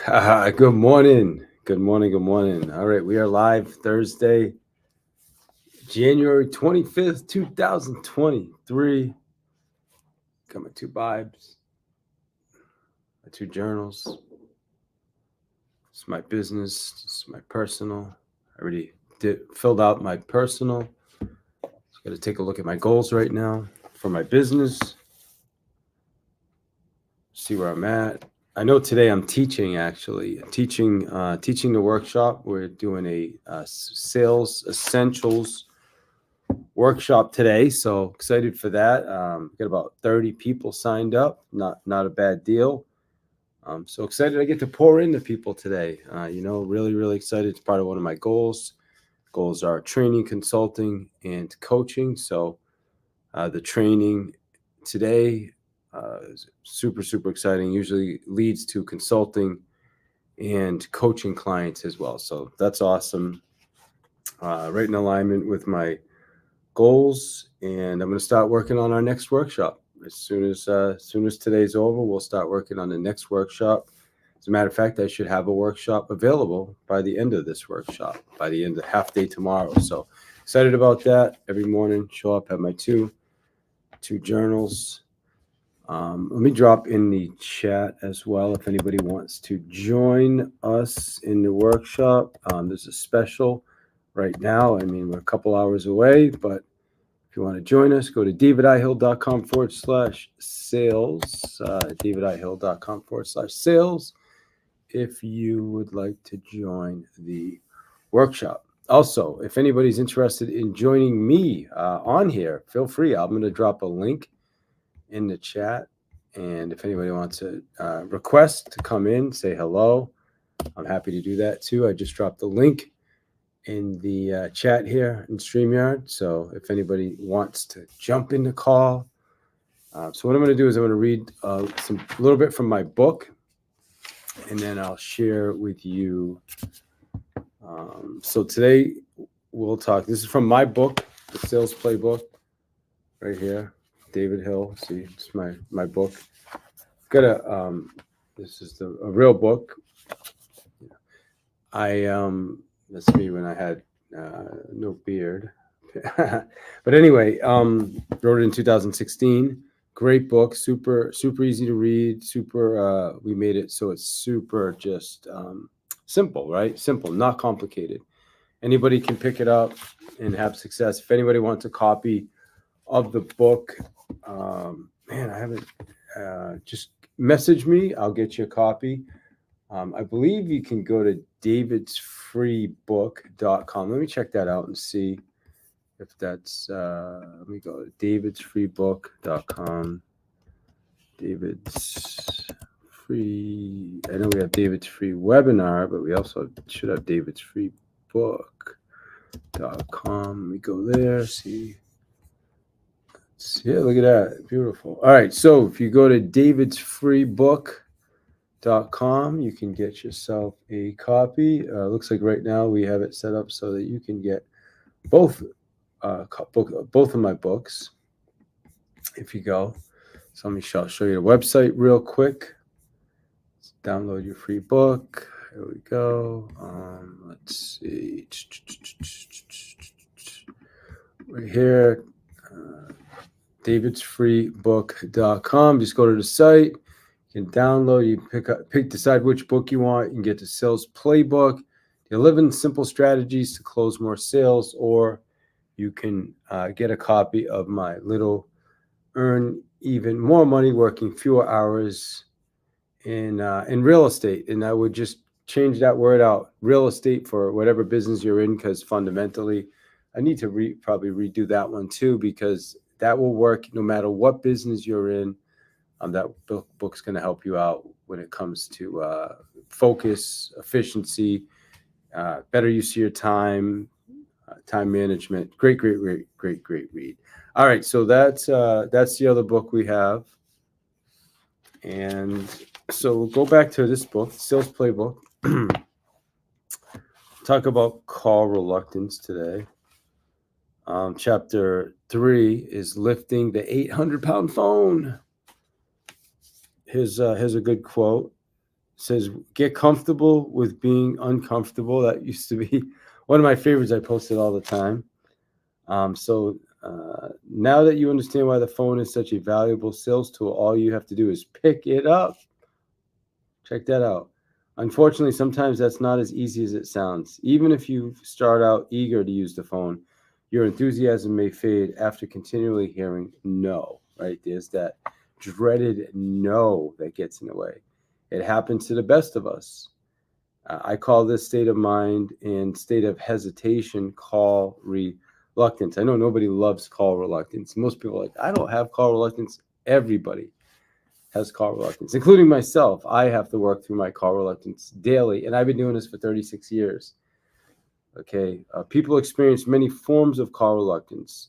Good morning. Good morning. Good morning. All right, we are live Thursday, January 25th, 2023. Got my two Bibles, my two journals. It's my business, it's my personal. I already filled out my personal. Just got to take a look at my goals right now for my business, see where I'm at. I know today I'm teaching actually. Teaching the workshop. We're doing a sales essentials workshop today, so excited for that. Got about 30 people signed up. Not a bad deal. So excited I get to pour into people today. Really excited. It's part of one of my goals. Goals are training, consulting, and coaching. So the training today is super exciting. Usually leads to consulting and coaching clients as well. So that's awesome. Right in alignment with my goals, and I'm going to start working on our next workshop as soon as today's over. We'll start working on the next workshop. As a matter of fact, I should have a workshop available by the end of this workshop, by the end of half day tomorrow. So excited about that. Every morning, show up, have my two journals. Let me drop in the chat as well if anybody wants to join us in the workshop. There's a special right now. I mean, we're a couple hours away, but if you want to join us, go to davidihill.com/sales. davidihill.com/sales if you would like to join the workshop. Also, if anybody's interested in joining me on here, feel free. I'm going to drop a link in the chat. And if anybody wants to request to come in, say hello, I'm happy to do that too. I just dropped the link in the chat here in StreamYard. So if anybody wants to jump in the call. So what I'm going to do is I'm going to read a little bit from my book, and then I'll share with you. So today we'll talk. This is from my book, the Sales Playbook, right here. David Hill. See, it's my book. Got a this is a real book. That's me when I had no beard. But anyway, wrote it in 2016. Great book, super easy to read. We made it so it's super just simple, right? Simple, not complicated. Anybody can pick it up and have success. If anybody wants a copy of the book, man, I haven't. Just message me. I'll get you a copy. I believe you can go to davidsfreebook.com. Let me check that out and see if that's, let me go to davidsfreebook.com. David's free, I know we have David's free webinar, but we also should have davidsfreebook.com. Let me go there, see. Yeah, look at that. Beautiful. All right. So if you go to davidsfreebook.com, you can get yourself a copy. Looks like right now we have it set up so that you can get both of my books if you go. So let me show you the website real quick. Let's download your free book. Here we go. Let's see. Right here. davidsfreebook.com. Just go to the site. You can download. You decide which book you want. You can get the Sales Playbook, the 11 Simple Strategies to Close More Sales, or you can get a copy of my little Earn Even More Money Working Fewer Hours in real estate. And I would just change that word out, real estate, for whatever business you're in, because fundamentally, I need to probably redo that one too, because that will work no matter what business you're in. That book's going to help you out when it comes to focus, efficiency, better use of your time, time management. Great read. All right, so that's the other book we have, and so we'll go back to this book, Sales Playbook. Talk about call reluctance today. Chapter 3 is lifting the 800-pound phone. Here's a good quote. says, get comfortable with being uncomfortable. That used to be one of my favorites. I posted all the time. Now that you understand why the phone is such a valuable sales tool, all you have to do is pick it up. Check that out. Unfortunately, sometimes that's not as easy as it sounds. Even if you start out eager to use the phone, your enthusiasm may fade after continually hearing no, right? There's that dreaded no that gets in the way. It happens to the best of us. I call this state of mind and state of hesitation call reluctance. I know nobody loves call reluctance. Most people are like, I don't have call reluctance. Everybody has call reluctance, including myself. I have to work through my call reluctance daily, and I've been doing this for 36 years. Okay, people experience many forms of call reluctance,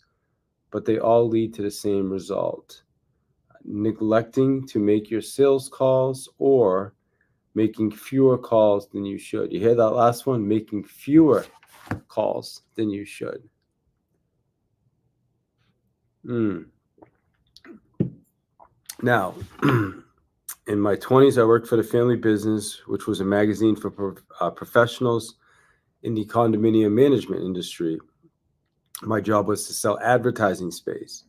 but they all lead to the same result: neglecting to make your sales calls or making fewer calls than you should. You hear that last one? Making fewer calls than you should. Now, in my 20s, I worked for the Family Business, which was a magazine for professionals in the condominium management industry. My job was to sell advertising space.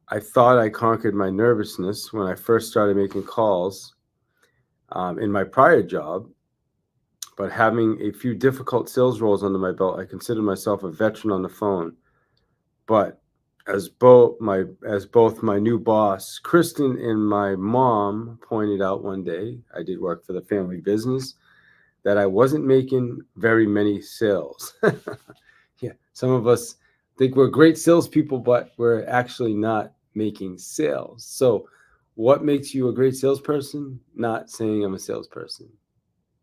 I thought I conquered my nervousness when I first started making calls in my prior job, but having a few difficult sales roles under my belt, I considered myself a veteran on the phone. But as both my new boss, Kristen, and my mom pointed out one day, I did work for the Family Business, that I wasn't making very many sales. Yeah, some of us think we're great salespeople, but we're actually not making sales. So what makes you a great salesperson? Not saying I'm a salesperson.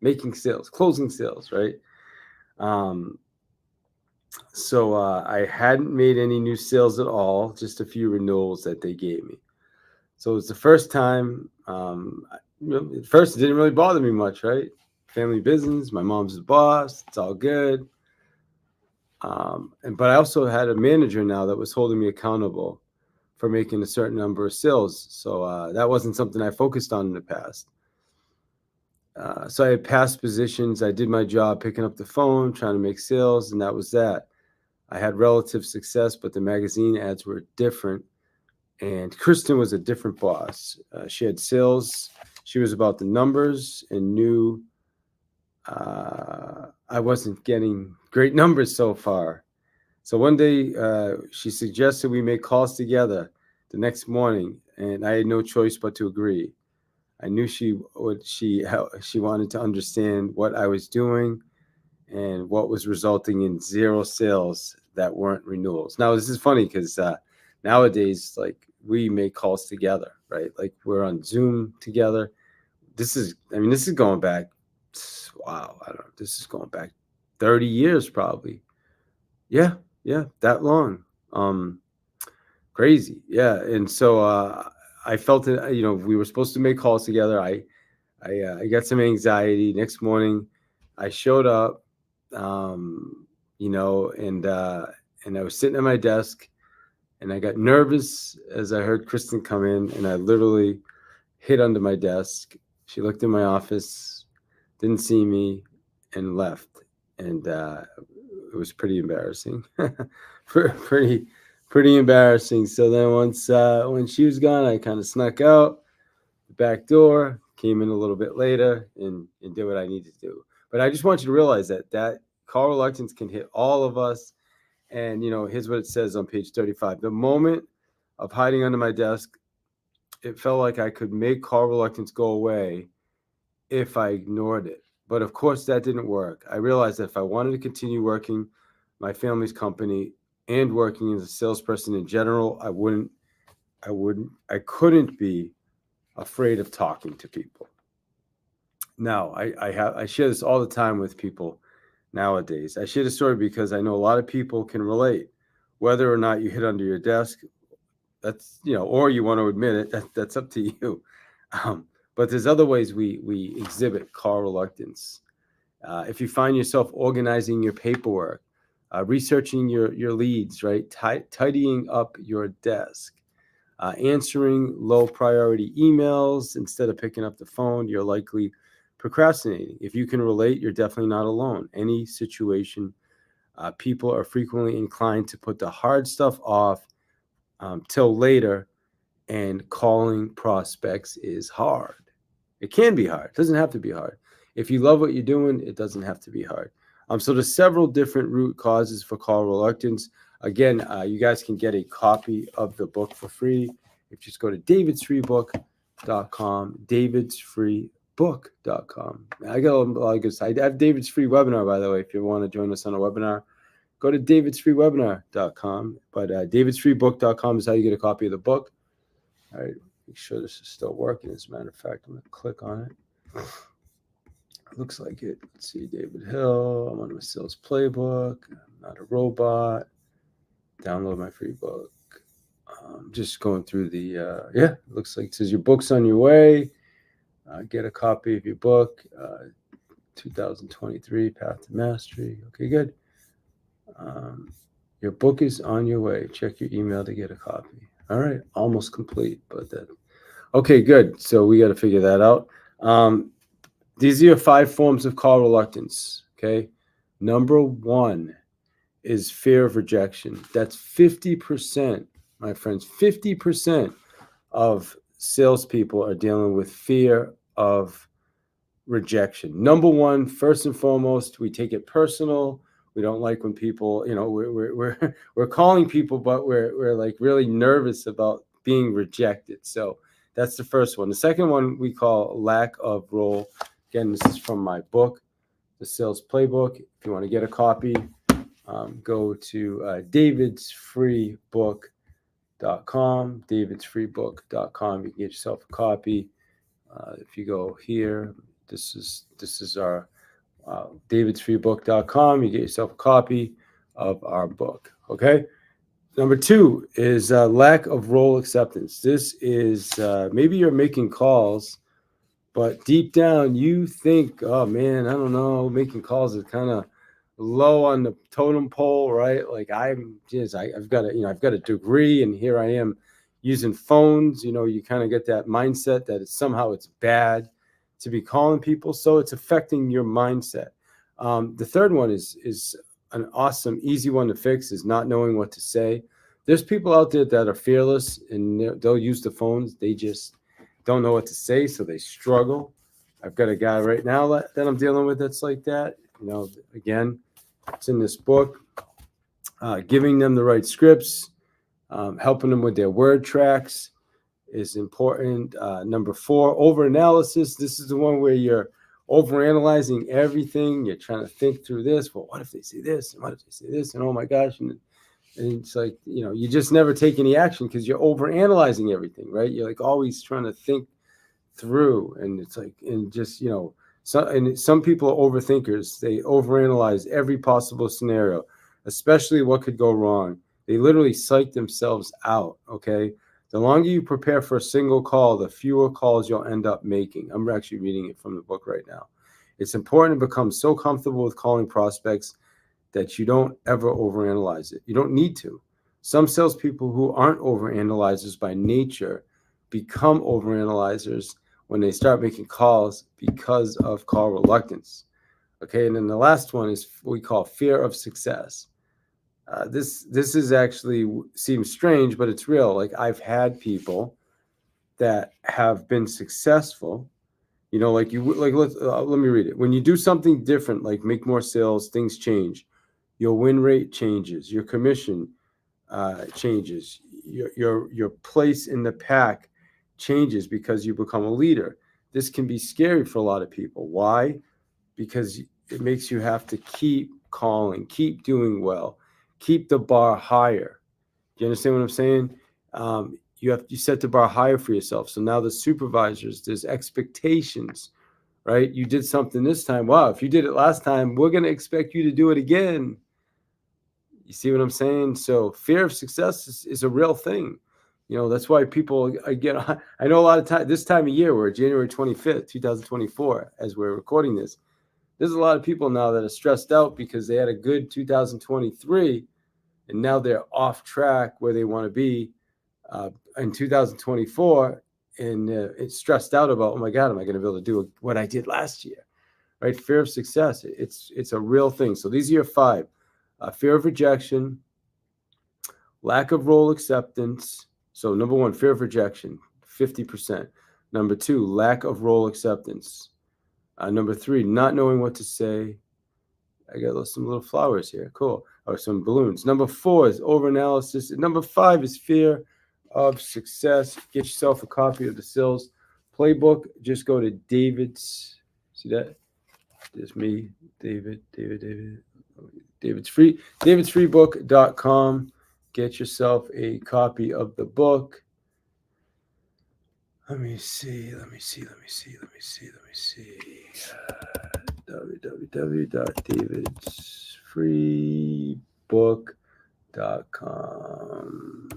Making sales, closing sales, right? So I hadn't made any new sales at all, just a few renewals that they gave me. So it was the first time. At first, it didn't really bother me much, right? Family business, my mom's the boss, it's all good. But I also had a manager now that was holding me accountable for making a certain number of sales. So that wasn't something I focused on in the past. So I had past positions. I did my job picking up the phone, trying to make sales, and that was that. I had relative success, but the magazine ads were different. And Kristen was a different boss. She had sales. She was about the numbers and knew I wasn't getting great numbers so far. So one day she suggested we make calls together the next morning, and I had no choice but to agree. I knew she wanted to understand what I was doing and what was resulting in zero sales that weren't renewals. Now, this is funny because nowadays, like, we make calls together, right? Like, we're on Zoom together. This is going back, wow, I don't know, this is going back 30 years probably. Yeah, that long. Crazy. Yeah. And so I felt it, we were supposed to make calls together. I got some anxiety. Next morning, I showed up, and I was sitting at my desk, and I got nervous as I heard Kristen come in, and I literally hid under my desk. She looked in my office, didn't see me, and left. And it was pretty embarrassing. pretty embarrassing. So then once when she was gone, I kind of snuck out the back door, came in a little bit later, and did what I needed to do. But I just want you to realize that call reluctance can hit all of us. And here's what it says on page 35. The moment of hiding under my desk, it felt like I could make call reluctance go away if I ignored it. But of course, that didn't work. I realized that if I wanted to continue working my family's company and working as a salesperson in general, I couldn't be afraid of talking to people. Now, I share this all the time with people nowadays. I share the story because I know a lot of people can relate. Whether or not you hid under your desk, that's, or you want to admit it, that's up to you. But there's other ways we exhibit call reluctance. If you find yourself organizing your paperwork, researching your leads, right? Tidying up your desk, answering low priority emails instead of picking up the phone, you're likely procrastinating. If you can relate, you're definitely not alone. Any situation, people are frequently inclined to put the hard stuff off till later, and calling prospects is hard. It can be hard. It doesn't have to be hard. If you love what you're doing, it doesn't have to be hard. So there's several different root causes for call reluctance. Again, you guys can get a copy of the book for free. If you just go to davidsfreebook.com, davidsfreebook.com. I got a lot of good stuff. I have David's free webinar, by the way. If you want to join us on a webinar, go to davidsfreewebinar.com. But davidsfreebook.com is how you get a copy of the book. All right, make sure this is still working. As a matter of fact, I'm going to click on it. Looks like it. Let's see, David Hill. I'm on my sales playbook. I'm not a robot. Download my free book. Just going through the, yeah, looks like it says your book's on your way. Get a copy of your book, 2023 Path to Mastery. Okay, good. Your book is on your way. Check your email to get a copy. All right, almost complete, but that. Okay, good. So we got to figure that out. These are your 5 forms of call reluctance. Okay, number 1 is fear of rejection. That's 50%, my friends. 50% of salespeople are dealing with fear of rejection. Number 1, first and foremost, we take it personal. We don't like when people, we're calling people, but we're like really nervous about being rejected. So that's the first one. The second one we call lack of role. Again, this is from my book, The Sales Playbook. If you want to get a copy, go to davidsfreebook.com, davidsfreebook.com. You can get yourself a copy. If you go here, this is our davidsfreebook.com. You get yourself a copy of our book. Okay. Number 2 is lack of role acceptance. This is maybe you're making calls, but deep down you think, oh man, I don't know, making calls is kind of low on the totem pole, right? Like I've got a degree, and here I am using phones. You kind of get that mindset that it's bad to be calling people, so it's affecting your mindset. The third one is an awesome, easy one to fix, is not knowing what to say. There's people out there that are fearless and they'll use the phones. They just don't know what to say, so they struggle. I've got a guy right now that I'm dealing with that's like that. Again, it's in this book. Giving them the right scripts, helping them with their word tracks is important. Number 4, overanalysis. This is the one where you're overanalyzing everything. You're trying to think through this. Well, what if they say this? And what if they say this? And oh my gosh. And it's like, you just never take any action because you're overanalyzing everything, right? You're like always trying to think through. And it's like, and just, some people are overthinkers. They overanalyze every possible scenario, especially what could go wrong. They literally psych themselves out, okay? The longer you prepare for a single call, the fewer calls you'll end up making. I'm actually reading it from the book right now. It's important to become so comfortable with calling prospects that you don't ever overanalyze it. You don't need to. Some salespeople who aren't overanalyzers by nature become overanalyzers when they start making calls because of call reluctance. Okay, and then the last one is what we call fear of success. This is actually seems strange, but it's real. Like I've had people that have been successful. Let me read it. When you do something different, like make more sales, things change. Your win rate changes. Your commission changes. Your place in the pack changes because you become a leader. This can be scary for a lot of people. Why? Because it makes you have to keep calling, keep doing well, keep the bar higher. Do you understand what I'm saying? You set the bar higher for yourself. So now the supervisors, there's expectations, right? You did something this time. Wow, if you did it last time, we're going to expect you to do it again. You see what I'm saying? So fear of success is a real thing. That's why people, again, I know a lot of time, this time of year, we're January 25th, 2024, as we're recording this. There's a lot of people now that are stressed out because they had a good 2023 and now they're off track where they want to be in 2024. it's stressed out about, oh my God, am I going to be able to do what I did last year? Right? Fear of success. It's a real thing. So these are your 5: fear of rejection, lack of role acceptance. So number 1, fear of rejection, 50%. Number 2, lack of role acceptance. Number 3, not knowing what to say. I got some little flowers here. Cool. Or some balloons. Number 4 is overanalysis. Number 5 is fear of success. Get yourself a copy of the Sales Playbook. Just go to David's. See that? There's me, David. David's free. David'sFreeBook.com. Get yourself a copy of the book. Let me see. www.davidsfreebook.com.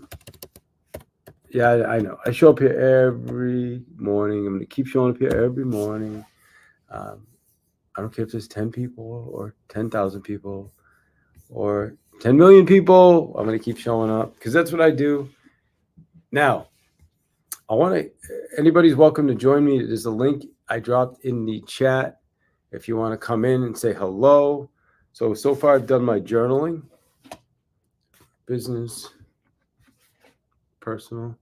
Yeah, I know. I show up here every morning. I'm going to keep showing up here every morning. I don't care if there's 10 people or 10,000 people or 10 million people. I'm going to keep showing up because that's what I do. Now, anybody's welcome to join me. There's a link I dropped in the chat if you want to come in and say hello. So far I've done my journaling, business, personal.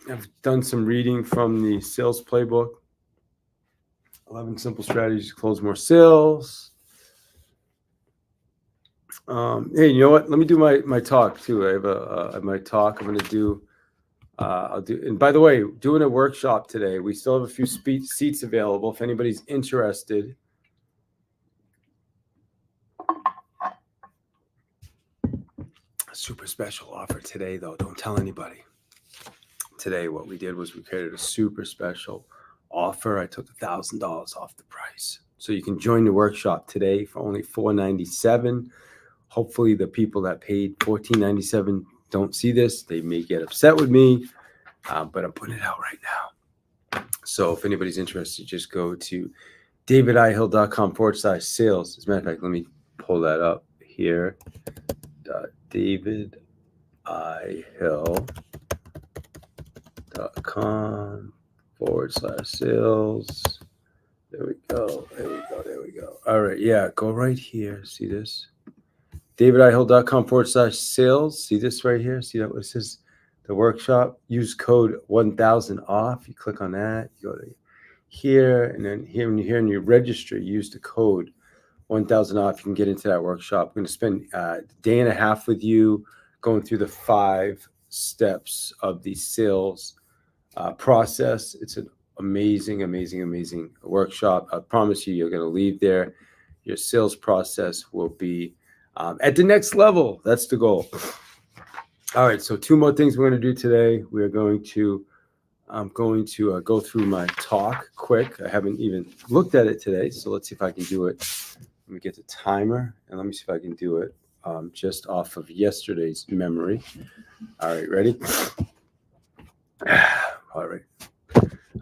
I've done some reading from the Sales Playbook. 11 simple strategies to close more sales. Hey, you know what? Let me do my talk too. I have my talk. I'm going to do. I'll do. And by the way, doing a workshop today. We still have a few seats available if anybody's interested. A super special offer today, though. Don't tell anybody. Today, what we did was we created a super special offer. I took $1,000 off the price, so you can join the workshop today for only $497. Hopefully, the people that paid $14.97 don't see this. They may get upset with me, but I'm putting it out right now. So if anybody's interested, just go to davidihill.com/sales. As a matter of fact, let me pull that up here. davidihill.com/sales. There we go. All right. Yeah. Go right here. See this? davidihill.com/sales. See this right here? See that? What it says? The workshop. Use code 1000 off. You click on that. You go to here, and then here, when you're here and you register, you use the code 1000 off. You can get into that workshop. I'm going to spend a day and a half with you going through the 5 steps of the sales process. It's an amazing workshop. I promise you're going to leave there. Your sales process will be at the next level. That's the goal. All right. So 2 more things we're going to do today. I'm going to go through my talk quick. I haven't even looked at it today. So let's see if I can do it. Let me get the timer and let me see if I can do it just off of yesterday's memory. All right. Ready? All right.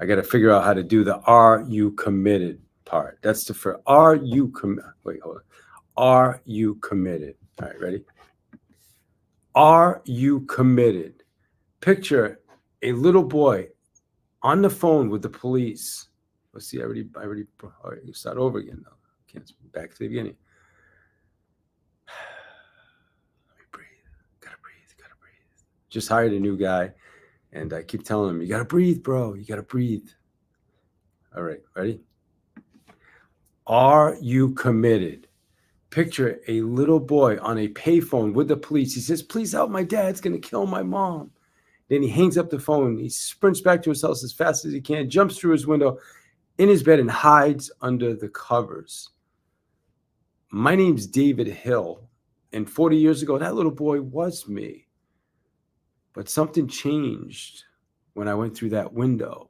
I got to figure out how to do the "Are you committed" part. That's for "Are you Wait, hold on. Are you committed? All right, ready? Are you committed? Picture a little boy on the phone with the police. Let's see. I already. All right, you start over again now. Can't back to the beginning. Let me breathe. Gotta breathe. Just hired a new guy. And I keep telling him, you got to breathe, bro. You got to breathe. All right, ready? Are you committed? Picture a little boy on a payphone with the police. He says, please help, my dad's going to kill my mom. Then he hangs up the phone. He sprints back to his house as fast as he can, jumps through his window in his bed and hides under the covers. My name's David Hill. And 40 years ago, that little boy was me. But something changed when I went through that window.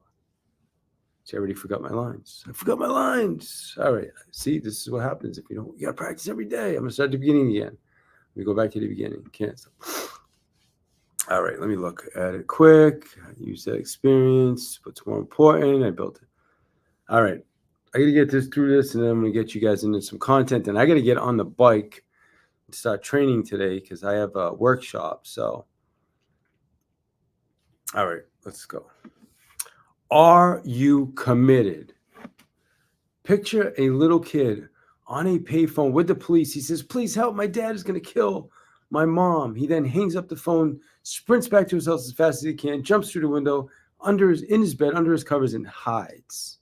See, I already forgot my lines. I forgot my lines. All right. See, this is what happens if you don't. You got to practice every day. I'm going to start at the beginning again. We go back to the beginning. Cancel. All right. Let me look at it quick. Use that experience. What's more important? I built it. All right. I got to get through this, and then I'm going to get you guys into some content. And I got to get on the bike and start training today because I have a workshop. So All right, let's go. Are you committed? Picture a little kid on a payphone with the police. He says, "Please help, my dad is going to kill my mom." He then hangs up the phone, sprints back to his house as fast as he can, jumps through the window, in his bed, under his covers, and hides.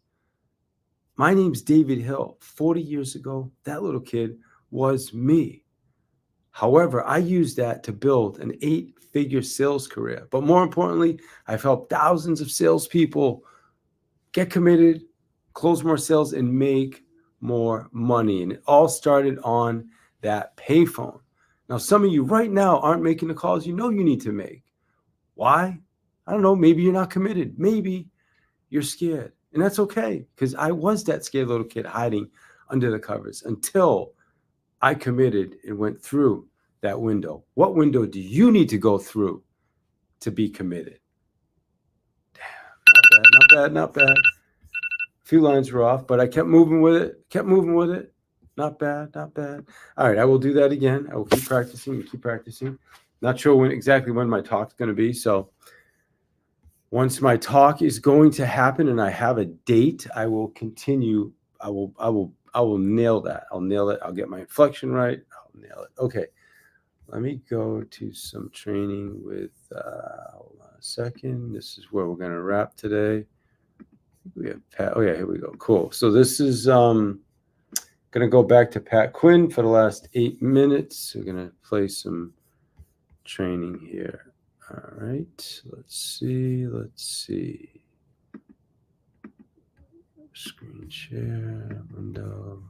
My name's David Hill. 40 years ago, that little kid was me. However, I used that to build an 8-figure sales career. But more importantly, I've helped thousands of salespeople get committed, close more sales, and make more money. And it all started on that payphone. Now, some of you right now aren't making the calls you know you need to make. Why? I don't know. Maybe you're not committed. Maybe you're scared. And that's okay, because I was that scared little kid hiding under the covers until I committed and went through that window. What window do you need to go through to be committed? Damn, not bad, not bad. A few lines were off, but I kept moving with it. Not bad, not bad. All right, I will do that again. I will keep practicing. Not sure exactly when my talk's going to be. So once my talk is going to happen and I have a date, I will continue. I will nail that. I'll nail it. I'll get my inflection right. I'll nail it. Okay. Let me go to some training with, hold on a second. This is where we're going to wrap today. We have Pat. Oh yeah, here we go. Cool. So this is going to go back to Pat Quinn for the last 8 minutes. We're going to play some training here. All right. Let's see. Screen share, window.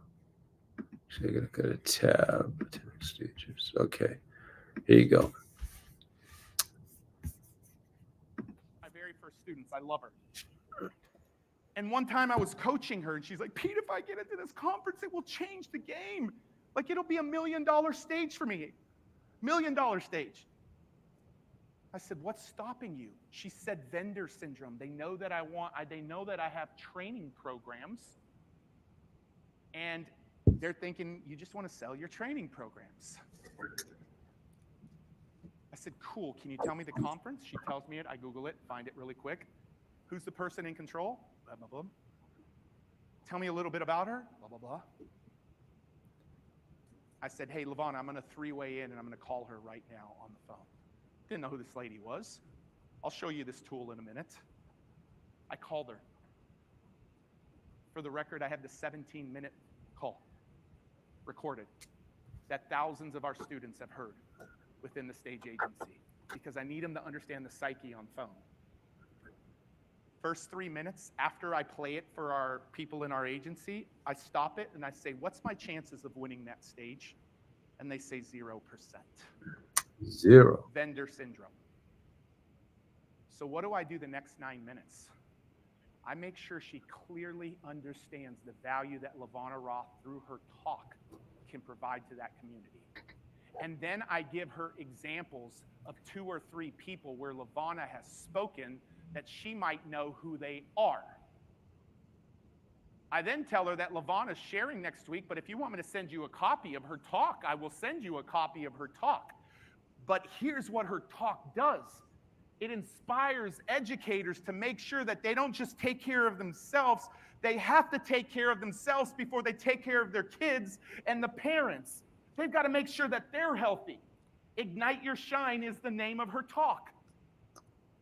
So I got to go to tab. Stages. Okay. Here you go. My very first students, I love her. And one time I was coaching her and she's like, "Pete, if I get into this conference, it will change the game. Like it'll be $1 million stage for me. $1 million stage." I said, "What's stopping you?" She said, "Vendor syndrome. They know that I have training programs. And they're thinking, you just want to sell your training programs." I said, "Cool, can you tell me the conference?" She tells me it, I Google it, find it really quick. Who's the person in control? Blah, blah, blah. Tell me a little bit about her, blah, blah, blah. I said, "Hey, Levana, I'm gonna 3-way in and I'm gonna call her right now on the phone." Didn't know who this lady was. I'll show you this tool in a minute. I called her. For the record, I had the 17-minute call recorded that thousands of our students have heard within the Stage Agency because I need them to understand the psyche on phone. First 3 minutes after I play it for our people in our agency, I stop it and I say, "What's my chances of winning that stage?" And they say 0%. 0. Vendor syndrome. So what do I do the next 9 minutes? I make sure she clearly understands the value that Levana Roth, through her talk, can provide to that community. And then I give her examples of 2 or 3 people where Levana has spoken that she might know who they are. I then tell her that Levana's sharing next week, but if you want me to send you a copy of her talk, I will send you a copy of her talk. But here's what her talk does. It inspires educators to make sure that they don't just take care of themselves, they have to take care of themselves before they take care of their kids and the parents. They've got to make sure that they're healthy. Ignite Your Shine is the name of her talk.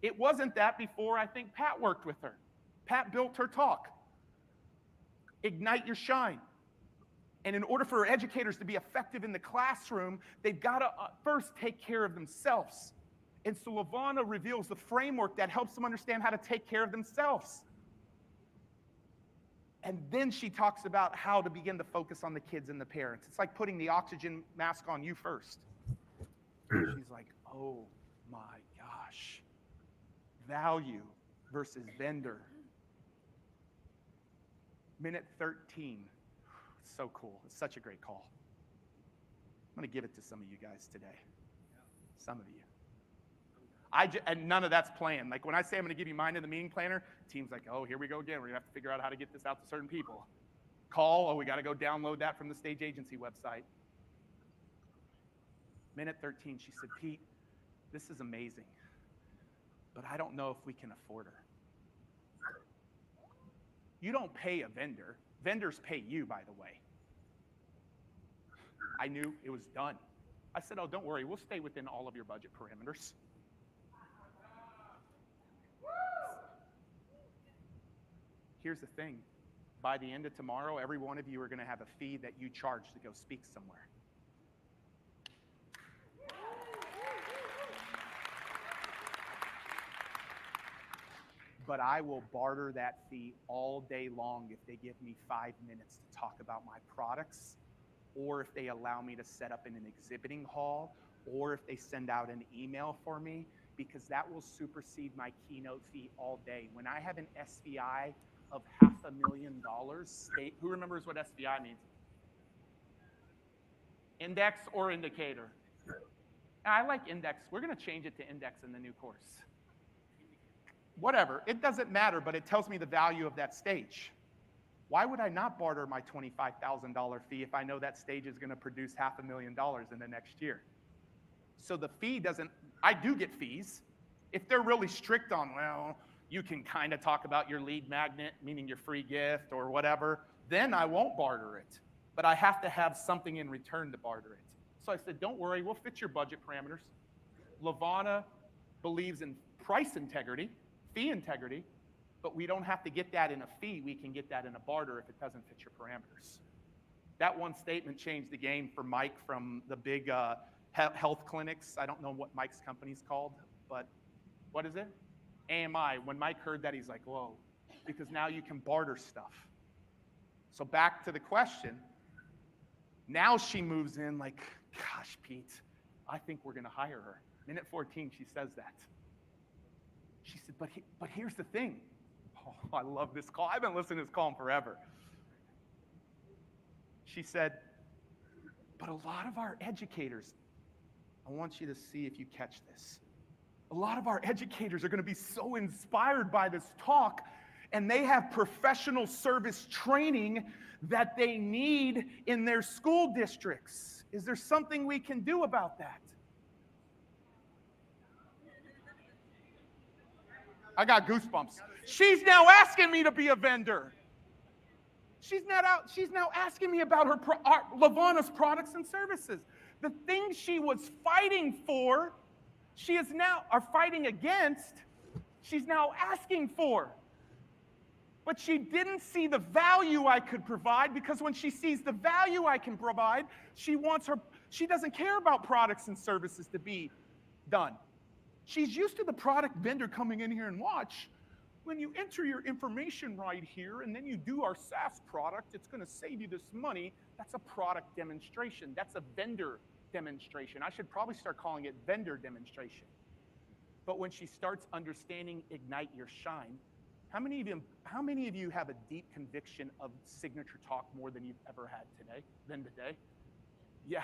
It wasn't that before I think Pat worked with her. Pat built her talk. Ignite Your Shine. And in order for educators to be effective in the classroom, they've got to first take care of themselves. And so Levana reveals the framework that helps them understand how to take care of themselves. And then she talks about how to begin to focus on the kids and the parents. It's like putting the oxygen mask on you first. She's like, "Oh my gosh. Value versus vendor." Minute 13. So cool. It's such a great call. I'm going to give it to some of you guys today. Some of you. And none of that's planned. Like when I say I'm going to give you mine in the meeting planner, team's like, "Oh, here we go again. We're going to have to figure out how to get this out to certain people." Call, "Oh, we got to go download that from the Stage Agency website." Minute 13, she said, "Pete, this is amazing. but I don't know if we can afford her. You don't pay a vendor. Vendors pay you, by the way. I knew it was done. I said, oh, don't worry, we'll stay within all of your budget parameters. Here's the thing. By the end of tomorrow, every one of you are going to have a fee that you charge to go speak somewhere. But I will barter that fee all day long if they give me 5 minutes to talk about my products, or if they allow me to set up in an exhibiting hall, or if they send out an email for me, because that will supersede my keynote fee all day. When I have an SVI of $500,000, who remembers what SVI means? Index or indicator? I like index. We're going to change it to index in the new course. Whatever, it doesn't matter, but it tells me the value of that stage. Why would I not barter my $25,000 fee if I know that stage is going to produce $500,000 in the next year? So the fee doesn't, I do get fees. If they're really strict on, well, you can kind of talk about your lead magnet, meaning your free gift or whatever, then I won't barter it. But I have to have something in return to barter it. So I said, don't worry, we'll fit your budget parameters. Levana believes in price integrity, fee integrity, but we don't have to get that in a fee. We can get that in a barter if it doesn't fit your parameters. That one statement changed the game for Mike from the big health clinics. I don't know what Mike's company's called, but what is it? AMI. When Mike heard that, he's like, whoa, because now you can barter stuff. So back to the question. Now she moves in like, gosh, Pete, I think we're going to hire her. Minute 14, she says that. She said, but here's the thing. Oh, I love this call. I've been listening to this call forever. She said, but a lot of our educators, I want you to see if you catch this. A lot of our educators are going to be so inspired by this talk, and they have professional service training that they need in their school districts. Is there something we can do about that? I got goosebumps. She's now asking me to be a vendor. She's now asking me about Levana's products and services. The thing she was fighting for, she is now, or fighting against, she's now asking for. But she didn't see the value I could provide, because when she sees the value I can provide, she doesn't care about products and services to be done. She's used to the product vendor coming in here and watch. When you enter your information right here and then you do our SaaS product, it's going to save you this money. That's a product demonstration. That's a vendor demonstration. I should probably start calling it vendor demonstration. But when she starts understanding Ignite Your Shine, how many of you have a deep conviction of Signature Talk more than you've ever had today? Yeah.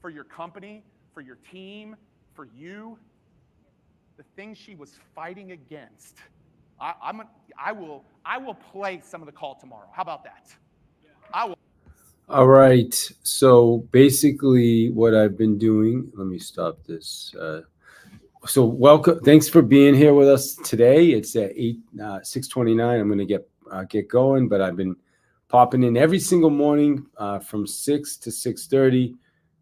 For your company, for your team, for you. The thing she was fighting against, I will play some of the call tomorrow. How about that? I will. All right. So basically what I've been doing, let me stop this. So welcome. Thanks for being here with us today. It's at 6:29. I'm going to get going, but I've been popping in every single morning from 6 to 6:30.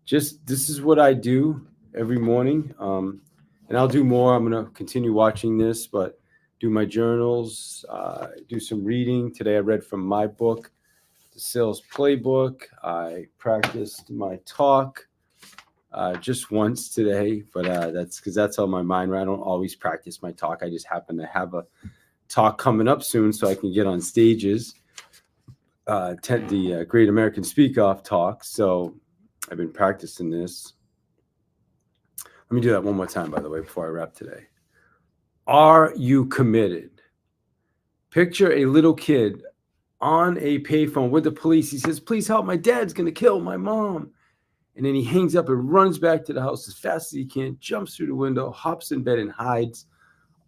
This is what I do every morning. And I'll do more. I'm going to continue watching this, but do my journals, do some reading. Today I read from my book, The Sales Playbook. I practiced my talk just once today, but that's because that's on my mind. Right? I don't always practice my talk. I just happen to have a talk coming up soon so I can get on stages, the Great American Speak Off talk. So I've been practicing this. Let me do that one more time, by the way, before I wrap today. Are you committed? Picture a little kid on a payphone with the police. He says, please help, my dad's going to kill my mom. And then he hangs up and runs back to the house as fast as he can, jumps through the window, hops in bed, and hides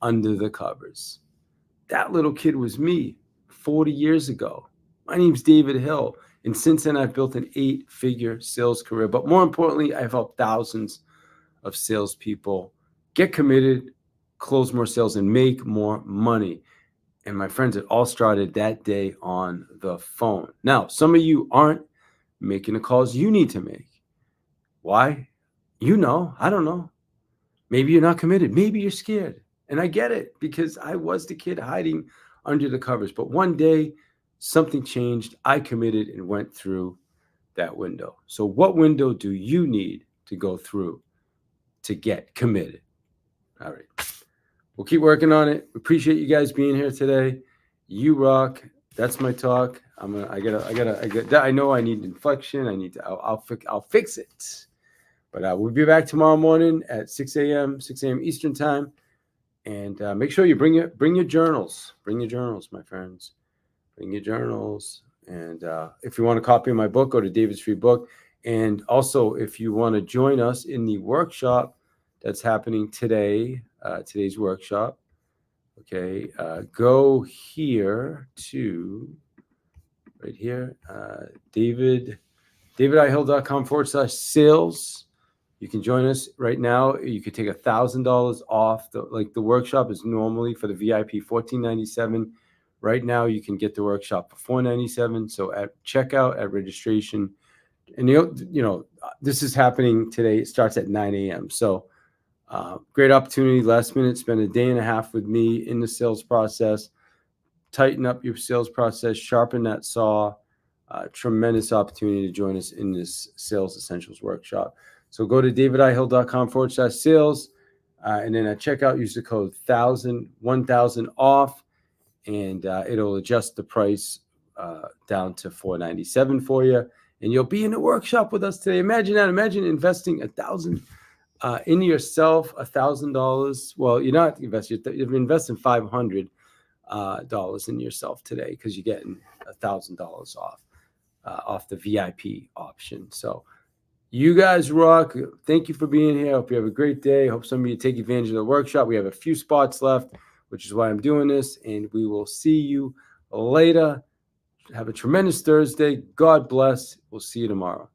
under the covers. That little kid was me 40 years ago. My name's David Hill. And since then, I've built an 8-figure sales career. But more importantly, I've helped thousands of salespeople get committed, close more sales, and make more money. And my friends, it all started that day on the phone. Now, some of you aren't making the calls you need to make. Why? You know, I don't know. Maybe you're not committed. Maybe you're scared. And I get it, because I was the kid hiding under the covers. But one day, something changed. I committed and went through that window. So what window do you need to go through to get committed? All right. We'll keep working on it. Appreciate you guys being here today. You rock. That's my talk. I know I need inflection. I'll fix it. But we'll be back tomorrow morning at 6 a.m. Eastern time. And make sure you bring your journals. Bring your journals, my friends. Bring your journals. And if you want a copy of my book, go to David's Free Book. And also, if you want to join us in the workshop that's happening today, today's workshop, okay, go here to right here, davidihill.com/sales. You can join us right now. You could take $1,000 off. The workshop is normally for the VIP $14.97. Right now, you can get the workshop for $4.97. So at checkout, at registration, and this is happening today. It starts at 9 a.m. So great opportunity. Last minute, spend a day and a half with me in the sales process. Tighten up your sales process. Sharpen that saw. Tremendous opportunity to join us in this Sales Essentials workshop. So go to davidihill.com/sales. And then at checkout, use the code 1,000 off. And it'll adjust the price down to $4.97 for you. And you'll be in the workshop with us today. Imagine that. Imagine investing $1,000 in yourself, $1,000. Well, you're not investing. You're investing $500 in yourself today, because you're getting $1,000 off the VIP option. So you guys rock. Thank you for being here. Hope you have a great day. Hope some of you take advantage of the workshop. We have a few spots left, which is why I'm doing this. And we will see you later. Have a tremendous Thursday. God bless. We'll see you tomorrow.